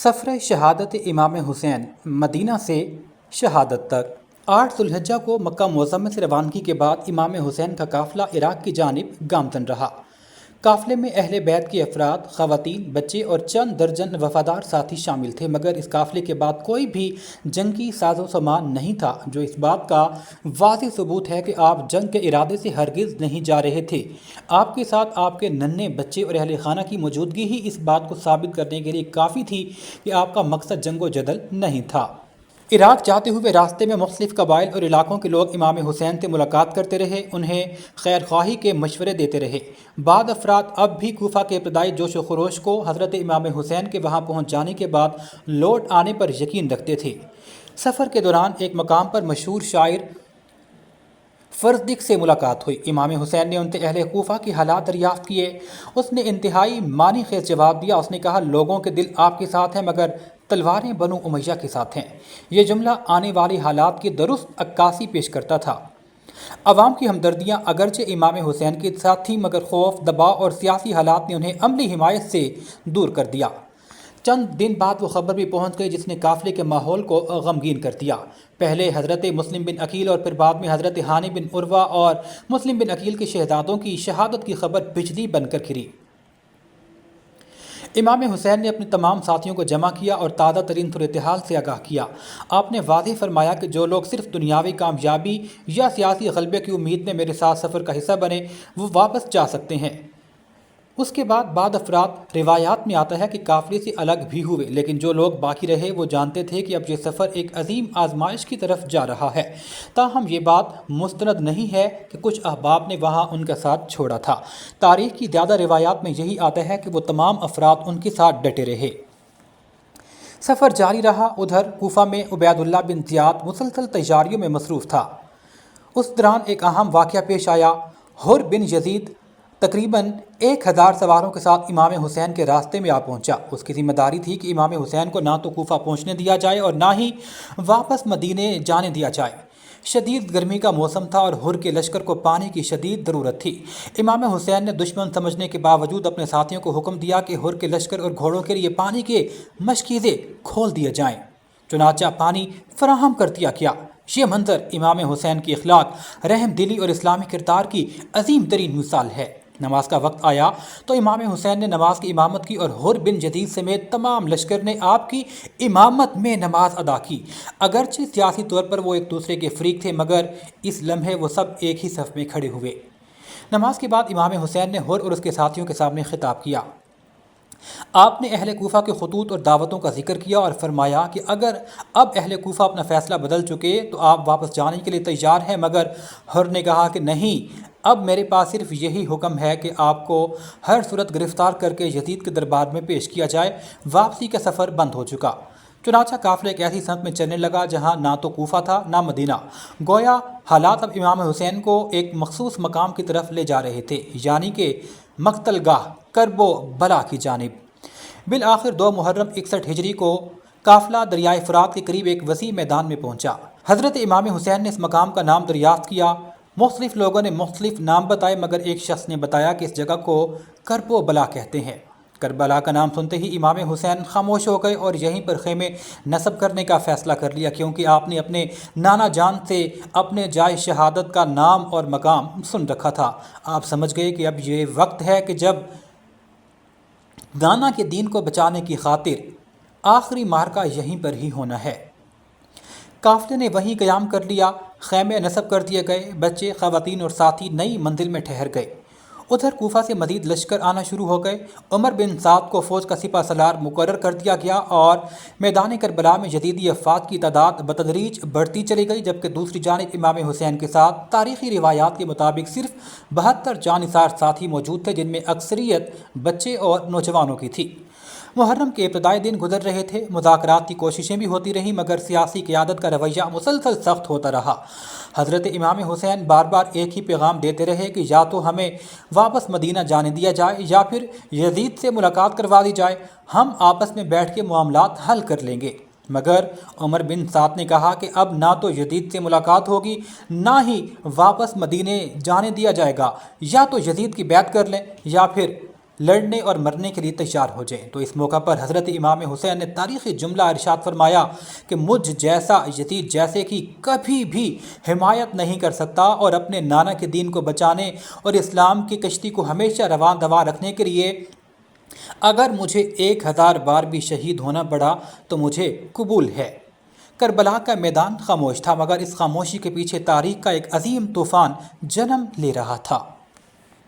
سفر شہادت امام حسین مدینہ سے شہادت تک 8 ذوالحجہ کو مکہ معظمہ سے روانگی کے بعد امام حسین کا قافلہ عراق کی جانب گامزن رہا۔ قافلے میں اہل بیت کے افراد، خواتین، بچے اور چند درجن وفادار ساتھی شامل تھے، مگر اس قافلے کے بعد کوئی بھی جنگی ساز و سامان نہیں تھا، جو اس بات کا واضح ثبوت ہے کہ آپ جنگ کے ارادے سے ہرگز نہیں جا رہے تھے۔ آپ کے ساتھ آپ کے ننھے بچے اور اہل خانہ کی موجودگی ہی اس بات کو ثابت کرنے کے لیے کافی تھی کہ آپ کا مقصد جنگ و جدل نہیں تھا۔ عراق جاتے ہوئے راستے میں مختلف قبائل اور علاقوں کے لوگ امام حسین سے ملاقات کرتے رہے، انہیں خیر خواہی کے مشورے دیتے رہے۔ بعض افراد اب بھی کوفہ کے ابتدائی جوش و خروش کو حضرت امام حسین کے وہاں پہنچ جانے کے بعد لوٹ آنے پر یقین رکھتے تھے۔ سفر کے دوران ایک مقام پر مشہور شاعر فرزدق سے ملاقات ہوئی۔ امام حسین نے ان سے اہل کوفہ کے حالات دریافت کیے۔ اس نے انتہائی معنی خیز جواب دیا۔ اس نے کہا، لوگوں کے دل آپ کے ساتھ ہیں مگر تلواریں بنو امیہ کے ساتھ ہیں۔ یہ جملہ آنے والی حالات کی درست عکاسی پیش کرتا تھا۔ عوام کی ہمدردیاں اگرچہ امام حسین کے ساتھ تھیں، مگر خوف، دباؤ اور سیاسی حالات نے انہیں عملی حمایت سے دور کر دیا۔ چند دن بعد وہ خبر بھی پہنچ گئی جس نے قافلے کے ماحول کو غمگین کر دیا۔ پہلے حضرت مسلم بن عقیل اور پھر بعد میں حضرت ہانی بن عروہ اور مسلم بن عقیل کے شہزادوں کی شہادت کی خبر بجلی بن کر گری۔ امام حسین نے اپنے تمام ساتھیوں کو جمع کیا اور تازہ ترین صورتحال سے آگاہ کیا۔ آپ نے واضح فرمایا کہ جو لوگ صرف دنیاوی کامیابی یا سیاسی غلبے کی امید میں میرے ساتھ سفر کا حصہ بنے، وہ واپس جا سکتے ہیں۔ اس کے بعد افراد روایات میں آتا ہے کہ قافلے سے الگ بھی ہوئے، لیکن جو لوگ باقی رہے وہ جانتے تھے کہ اب یہ سفر ایک عظیم آزمائش کی طرف جا رہا ہے۔ تاہم یہ بات مستند نہیں ہے کہ کچھ احباب نے وہاں ان کا ساتھ چھوڑا تھا۔ تاریخ کی زیادہ روایات میں یہی آتا ہے کہ وہ تمام افراد ان کے ساتھ ڈٹے رہے۔ سفر جاری رہا۔ ادھر کوفہ میں عبید اللہ بن زیاد مسلسل تیاریوں میں مصروف تھا۔ اس دوران ایک اہم واقعہ پیش آیا۔ حر بن یزید تقریباً 1000 سواروں کے ساتھ امام حسین کے راستے میں آ پہنچا۔ اس کی ذمہ داری تھی کہ امام حسین کو نہ تو کوفہ پہنچنے دیا جائے اور نہ ہی واپس مدینے جانے دیا جائے۔ شدید گرمی کا موسم تھا اور حر کے لشکر کو پانی کی شدید ضرورت تھی۔ امام حسین نے دشمن سمجھنے کے باوجود اپنے ساتھیوں کو حکم دیا کہ حر کے لشکر اور گھوڑوں کے لیے پانی کے مشکیزیں کھول دیے جائیں۔ چنانچہ پانی فراہم کر دیا گیا۔ یہ منظر امام حسین کی اخلاق، رحم دلی اور اسلامی کردار کی عظیم ترین مثال ہے۔ نماز کا وقت آیا تو امام حسین نے نماز کی امامت کی اور حر بن یزید سمیت تمام لشکر نے آپ کی امامت میں نماز ادا کی۔ اگرچہ سیاسی طور پر وہ ایک دوسرے کے فریق تھے، مگر اس لمحے وہ سب ایک ہی صف میں کھڑے ہوئے۔ نماز کے بعد امام حسین نے حر اور اس کے ساتھیوں کے سامنے خطاب کیا۔ آپ نے اہل کوفہ کے خطوط اور دعوتوں کا ذکر کیا اور فرمایا کہ اگر اب اہل کوفہ اپنا فیصلہ بدل چکے تو آپ واپس جانے کے لیے تیار ہیں، مگر حر نے کہا کہ نہیں، اب میرے پاس صرف یہی حکم ہے کہ آپ کو ہر صورت گرفتار کر کے یزید کے دربار میں پیش کیا جائے۔ واپسی کا سفر بند ہو چکا۔ چنانچہ قافلہ ایک ایسی سمت میں چلنے لگا جہاں نہ تو کوفہ تھا نہ مدینہ۔ گویا حالات اب امام حسین کو ایک مخصوص مقام کی طرف لے جا رہے تھے، یعنی کہ مقتل گاہ کرب و بلا کی جانب۔ بالآخر 2 محرم 61 ہجری کو قافلہ دریائے فرات کے قریب ایک وسیع میدان میں پہنچا۔ حضرت امام حسین نے اس مقام کا نام دریافت کیا۔ مختلف لوگوں نے مختلف نام بتائے، مگر ایک شخص نے بتایا کہ اس جگہ کو کرب و بلا کہتے ہیں۔ کربلا کا نام سنتے ہی امام حسین خاموش ہو گئے اور یہیں پر خیمے نصب کرنے کا فیصلہ کر لیا، کیونکہ آپ نے اپنے نانا جان سے اپنے جائے شہادت کا نام اور مقام سن رکھا تھا۔ آپ سمجھ گئے کہ اب یہ وقت ہے کہ جب نانا کے دین کو بچانے کی خاطر آخری مارکہ یہیں پر ہی ہونا ہے۔ قافلے نے وہیں قیام کر لیا، خیمے نصب کر دیے گئے، بچے، خواتین اور ساتھی نئی منزل میں ٹھہر گئے۔ ادھر کوفہ سے مزید لشکر آنا شروع ہو گئے۔ عمر بن سعد کو فوج کا سپہ سالار مقرر کر دیا گیا اور میدان کربلا میں یزیدی افواج کی تعداد بتدریج بڑھتی چلی گئی، جبکہ دوسری جانب امام حسین کے ساتھ تاریخی روایات کے مطابق صرف 72 جانثار ساتھی موجود تھے، جن میں اکثریت بچے اور نوجوانوں کی تھی۔ محرم کے ابتدائی دن گزر رہے تھے، مذاکرات کی کوششیں بھی ہوتی رہیں، مگر سیاسی قیادت کا رویہ مسلسل سخت ہوتا رہا۔ حضرت امام حسین بار بار ایک ہی پیغام دیتے رہے کہ یا تو ہمیں واپس مدینہ جانے دیا جائے یا پھر یزید سے ملاقات کروا دی جائے، ہم آپس میں بیٹھ کے معاملات حل کر لیں گے۔ مگر عمر بن سعد نے کہا کہ اب نہ تو یزید سے ملاقات ہوگی نہ ہی واپس مدینے جانے دیا جائے گا، یا تو یزید کی بیعت کر لیں یا پھر لڑنے اور مرنے کے لیے تیار ہو جائیں۔ تو اس موقع پر حضرت امام حسین نے تاریخی جملہ ارشاد فرمایا کہ مجھ جیسا یزید جیسے کی کبھی بھی حمایت نہیں کر سکتا، اور اپنے نانا کے دین کو بچانے اور اسلام کی کشتی کو ہمیشہ رواں دواں رکھنے کے لیے اگر مجھے 1000 بار بھی شہید ہونا پڑا تو مجھے قبول ہے۔ کربلا کا میدان خاموش تھا، مگر اس خاموشی کے پیچھے تاریخ کا ایک عظیم طوفان جنم لے رہا تھا۔